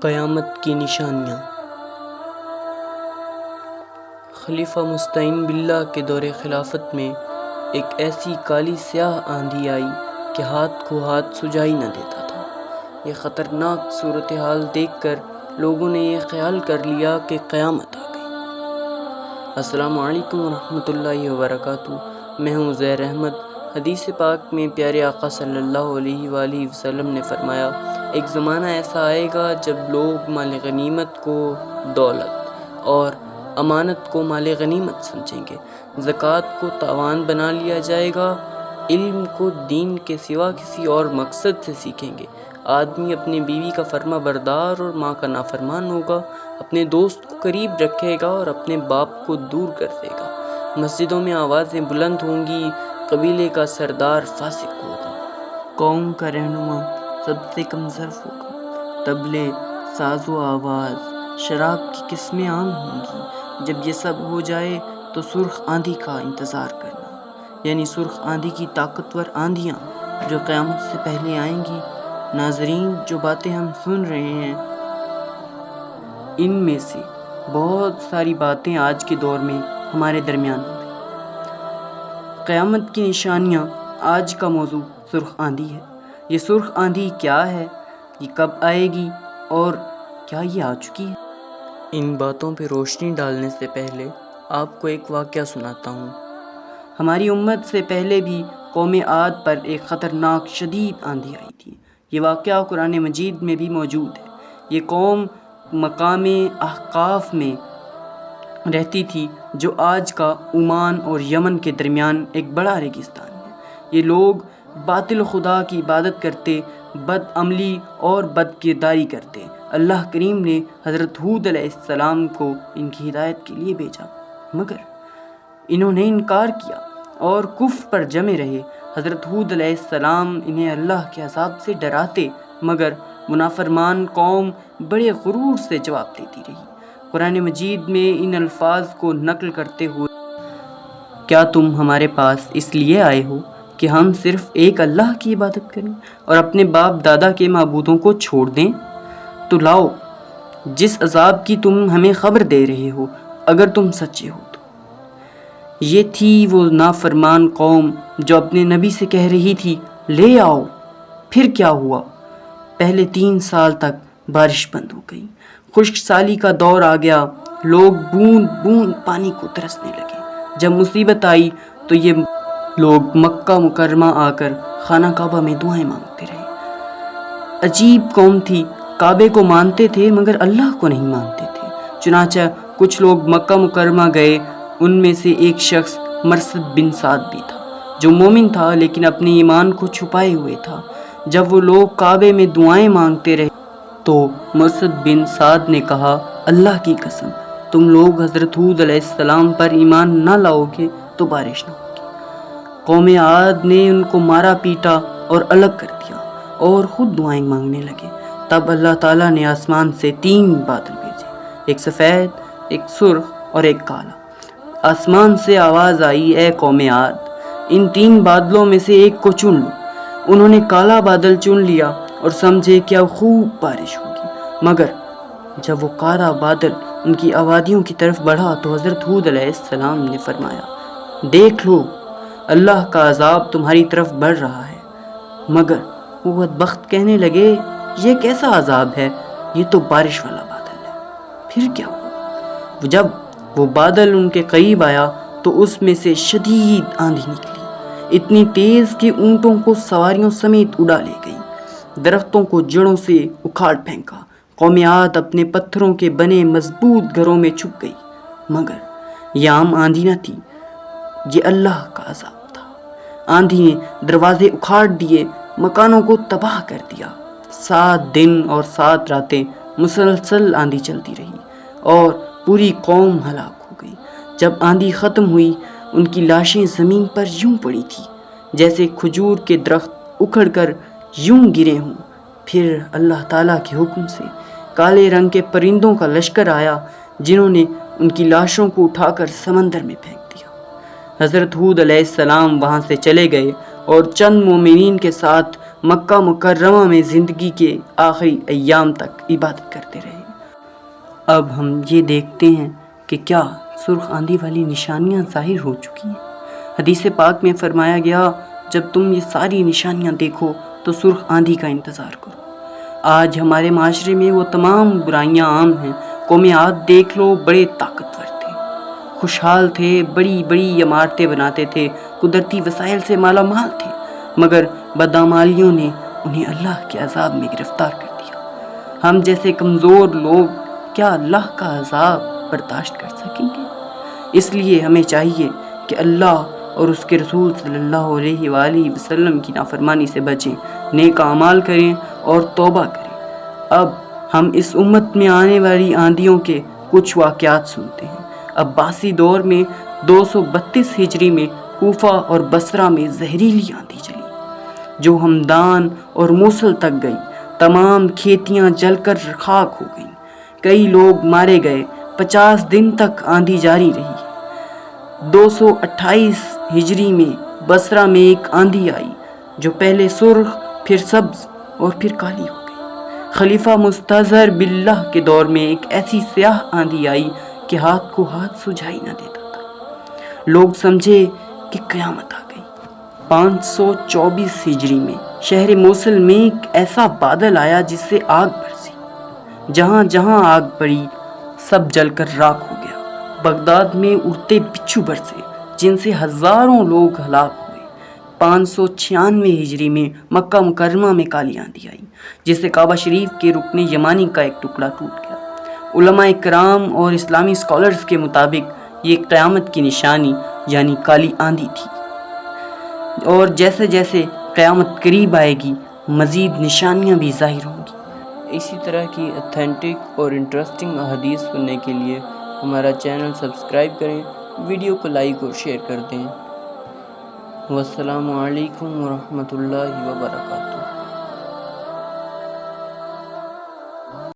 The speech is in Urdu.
قیامت کی نشانیاں۔ خلیفہ مستعین باللہ کے دور خلافت میں ایک ایسی کالی سیاہ آندھی آئی کہ ہاتھ کو ہاتھ سجائی نہ دیتا تھا۔ یہ خطرناک صورتحال دیکھ کر لوگوں نے یہ خیال کر لیا کہ قیامت آ گئی۔ السلام علیکم ورحمۃ اللہ وبرکاتہ۔ میں ہوں زیر احمد۔ حدیث پاک میں پیارے آقا صلی اللہ علیہ وآلہ وسلم نے فرمایا، ایک زمانہ ایسا آئے گا جب لوگ مال غنیمت کو دولت اور امانت کو مال غنیمت سمجھیں گے، زکوٰۃ کو تاوان بنا لیا جائے گا، علم کو دین کے سوا کسی اور مقصد سے سیکھیں گے، آدمی اپنی بیوی کا فرما بردار اور ماں کا نافرمان ہوگا، اپنے دوست کو قریب رکھے گا اور اپنے باپ کو دور کر دے گا، مسجدوں میں آوازیں بلند ہوں گی، قبیلے کا سردار فاسق ہوگا، قوم کا رہنما سب سے کم ظرف ہوگا، طبلے، ساز و آواز، شراب کی قسمیں عام ہوں گی۔ جب یہ سب ہو جائے تو سرخ آندھی کا انتظار کرنا، یعنی سرخ آندھی کی طاقتور آندھیاں جو قیامت سے پہلے آئیں گی۔ ناظرین، جو باتیں ہم سن رہے ہیں ان میں سے بہت ساری باتیں آج کے دور میں ہمارے درمیان ہو رہی۔ قیامت کی نشانیاں، آج کا موضوع سرخ آندھی ہے۔ یہ سرخ آندھی کیا ہے، یہ کب آئے گی اور کیا یہ آ چکی ہے؟ ان باتوں پہ روشنی ڈالنے سے پہلے آپ کو ایک واقعہ سناتا ہوں۔ ہماری امت سے پہلے بھی قوم عاد پر ایک خطرناک شدید آندھی آئی تھی۔ یہ واقعہ قرآن مجید میں بھی موجود ہے۔ یہ قوم مقام احقاف میں رہتی تھی جو آج کا عمان اور یمن کے درمیان ایک بڑا ریگستان ہے۔ یہ لوگ باطل خدا کی عبادت کرتے، بد عملی اور بد کرداری کرتے۔ اللہ کریم نے حضرت ہود علیہ السلام کو ان کی ہدایت کے لیے بھیجا، مگر انہوں نے انکار کیا اور کفر پر جمے رہے۔ حضرت ہود علیہ السلام انہیں اللہ کے عذاب سے ڈراتے، مگر نافرمان قوم بڑے غرور سے جواب دیتی رہی۔ قرآن مجید میں ان الفاظ کو نقل کرتے ہوئے، کیا تم ہمارے پاس اس لیے آئے ہو کہ ہم صرف ایک اللہ کی عبادت کریں اور اپنے باپ دادا کے معبودوں کو چھوڑ دیں؟ تو لاؤ جس عذاب کی تم ہمیں خبر دے رہے ہو، اگر تم سچے ہو تو۔ یہ تھی وہ نافرمان قوم جو اپنے نبی سے کہہ رہی تھی، لے آؤ۔ پھر کیا ہوا؟ پہلے 3 سال تک بارش بند ہو گئی، خشک سالی کا دور آ گیا، لوگ بوند بوند پانی کو ترسنے لگے۔ جب مصیبت آئی تو یہ لوگ مکہ مکرمہ آ کر خانہ کعبہ میں دعائیں مانگتے رہے۔ عجیب قوم تھی، کعبے کو مانتے تھے مگر اللہ کو نہیں مانتے تھے۔ چنانچہ کچھ لوگ مکہ مکرمہ گئے، ان میں سے ایک شخص مرثد بن سعد بھی تھا جو مومن تھا لیکن اپنے ایمان کو چھپائے ہوئے تھا۔ جب وہ لوگ کعبے میں دعائیں مانگتے رہے تو مرثد بن سعد نے کہا، اللہ کی قسم، تم لوگ حضرت ہود علیہ السلام پر ایمان نہ لاؤ گے تو بارش نہ ہوگی۔ قوم عاد نے ان کو مارا پیٹا اور الگ کر دیا اور خود دعائیں مانگنے لگے۔ تب اللہ تعالیٰ نے آسمان سے 3 بادل بھیجے، ایک سفید، ایک سرخ اور ایک کالا۔ آسمان سے آواز آئی، اے قوم عاد، ان 3 بادلوں میں سے ایک کو چن لو۔ انہوں نے کالا بادل چن لیا اور سمجھے کہ اب خوب بارش ہوگی، مگر جب وہ کالا بادل ان کی آبادیوں کی طرف بڑھا تو حضرت ہود علیہ السلام نے فرمایا، دیکھ لو اللہ کا عذاب تمہاری طرف بڑھ رہا ہے۔ مگر وہ بدبخت کہنے لگے، یہ کیسا عذاب ہے، یہ تو بارش والا بادل ہے۔ پھر کیا ہوا؟ جب وہ بادل ان کے قریب آیا تو اس میں سے شدید آندھی نکلی، اتنی تیز کہ اونٹوں کو سواریوں سمیت اڑا لے گئی، درختوں کو جڑوں سے اکھاڑ پھینکا۔ قوم عاد اپنے پتھروں کے بنے مضبوط گھروں میں چھپ گئی، مگر یہ عام آندھی نہ تھی، یہ اللہ کا عذاب تھا۔ آندھی نے دروازے اکھاڑ دیے، مکانوں کو تباہ کر دیا۔ 7 دن اور 7 راتیں مسلسل آندھی چلتی رہی اور پوری قوم ہلاک ہو گئی۔ جب آندھی ختم ہوئی، ان کی لاشیں زمین پر یوں پڑی تھی جیسے کھجور کے درخت اکھڑ کر یوں گرے ہوں۔ پھر اللہ تعالیٰ کے حکم سے کالے رنگ کے پرندوں کا لشکر آیا جنہوں نے ان کی لاشوں کو اٹھا کر سمندر میں پھینک دیا۔ حضرت ہود علیہ السلام وہاں سے چلے گئے اور چند مومنین کے ساتھ مکہ مکرمہ میں زندگی کے آخری ایام تک عبادت کرتے رہے۔ اب ہم یہ دیکھتے ہیں کہ کیا سرخ آندھی والی نشانیاں ظاہر ہو چکی ہیں۔ حدیث پاک میں فرمایا گیا جب تم یہ ساری نشانیاں دیکھو تو سرخ آندھی کا انتظار کرو۔ آج ہمارے معاشرے میں وہ تمام برائیاں عام ہیں۔ قوم عاد دیکھ لو، بڑے طاقتور تھے، خوشحال تھے، بڑی بڑی عمارتیں بناتے تھے، قدرتی وسائل سے مالا مال تھے، مگر بدعمالیوں نے انہیں اللہ کے عذاب میں گرفتار کر دیا۔ ہم جیسے کمزور لوگ کیا اللہ کا عذاب برداشت کر سکیں گے؟ اس لیے ہمیں چاہیے کہ اللہ اور اس کے رسول صلی اللہ علیہ وآلہ وسلم کی نافرمانی سے بچیں، نیک اعمال کریں اور توبہ کریں۔ اب ہم اس امت میں آنے والی آندھیوں کے کچھ واقعات سنتے ہیں۔ عباسی دور میں 232 ہجری میں کوفہ اور بصرہ میں زہریلی آندھی چلی جو ہمدان اور موصل تک گئی۔ تمام کھیتیاں جل کر خاک ہو گئیں، کئی لوگ مارے گئے۔ 50 دن تک آندھی جاری رہی۔ 228 ہجری میں بصرہ میں ایک آندھی آئی جو پہلے سرخ، پھر سبز اور پھر کالی ہو گئی۔ خلیفہ مستظہر باللہ کے دور میں ایک ایسی سیاہ آندھی آئی کہ ہاتھ کو ہاتھ سجھائی نہ دیتا تھا۔ لوگ سمجھے کہ قیامت آ گئی۔ 524 ہجری میں شہر موصل میں ایک ایسا بادل آیا جس سے آگ برسی۔ جہاں جہاں آگ پڑی سب جل کر راکھ ہو گیا۔ بغداد میں اڑتے بچھو برسے جن سے ہزاروں لوگ ہلاک ہوئے۔ 596 ہجری میں مکہ مکرمہ میں کالی آندھی آئی جس سے کعبہ شریف کے رکن یمانی کا ایک ٹکڑا ٹوٹ گیا۔ علماء کرام اور اسلامی اسکالرز کے مطابق یہ قیامت کی نشانی یعنی کالی آندھی تھی، اور جیسے جیسے قیامت قریب آئے گی مزید نشانیاں بھی ظاہر ہوں گی۔ اسی طرح کی اتھینٹک اور انٹرسٹنگ احادیث سننے کے لیے ہمارا چینل سبسکرائب کریں، ویڈیو کو لائک اور شیئر کر دیں۔ والسلام علیکم ورحمۃ اللہ وبرکاتہ۔